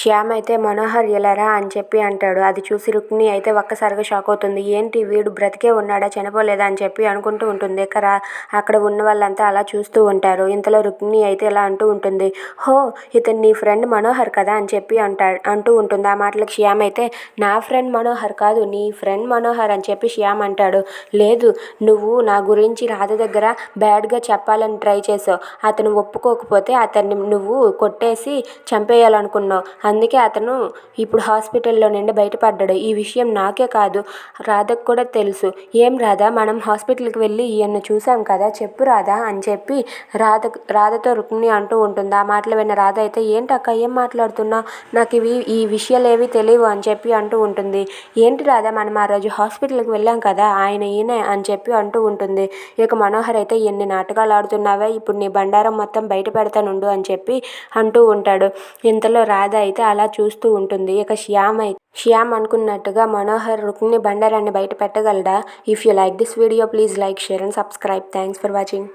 శ్యామ్ అయితే మనోహర్ ఎలారా అని చెప్పి అంటాడు. అది చూసి రుక్మిణి అయితే ఒక్కసారిగా షాక్ అవుతుంది. ఏంటి వీడు బ్రతికే ఉన్నాడా చనిపోలేదా అని చెప్పి అనుకుంటూ ఉంటుంది. అక్కడ ఉన్న వాళ్ళంతా అలా చూస్తూ ఉంటారు. ఇంతలో రుక్మిణి అయితే ఇలా అంటూ ఉంటుంది, హో ఇతను నీ ఫ్రెండ్ మనోహర్ కదా అని చెప్పి అంటూ ఉంటుంది. ఆ మాటలకు శ్యామ్ అయితే నా ఫ్రెండ్ మనోహర్ కాదు నీ ఫ్రెండ్ మనోహర్ అని చెప్పి శ్యామ్ అంటాడు. లేదు నువ్వు నా గురించి రాధ దగ్గర బ్యాడ్గా చెప్పాలని ట్రై చేసావు. అతను ఒప్పుకోకపోతే అతన్ని నువ్వు కొట్టేసి చంపేయాలనుకున్నావు. అందుకే అతను ఇప్పుడు హాస్పిటల్లో నుండి బయటపడ్డాడు. ఈ విషయం నాకే కాదు రాధకు కూడా తెలుసు. ఏం రాధా మనం హాస్పిటల్కి వెళ్ళి ఈయన్ని చూసాం కదా చెప్పు రాధా అని చెప్పి రాధతో రుక్మిణి అంటూ ఉంటుంది. ఆ మాటలు విన్న రాధ అయితే ఏంటక్క ఏం మాట్లాడుతున్నావు, నాకు ఈ విషయాలు ఏవి తెలియవు అని చెప్పి అంటూ ఉంటుంది. ఏంటి రాధా మనం ఆ రోజు హాస్పిటల్కి వెళ్ళాం కదా ఈయన అని చెప్పి అంటూ ఉంటుంది. ఇక మనోహర్ అయితే ఎన్ని నాటకాలు ఆడుతున్నావా, ఇప్పుడు నీ బండారం మొత్తం బయట పెడతానుండు అని చెప్పి అంటూ ఉంటాడు. ఇంతలో రాధ అయితే అలా చూస్తూ ఉంటుంది. ఇక శ్యామ్ అనుకున్నట్టుగా మనోహర్ రుక్మిణి బండారాన్ని బయట పెట్టగలడా? If you like this video please like, share and subscribe. Thanks for watching.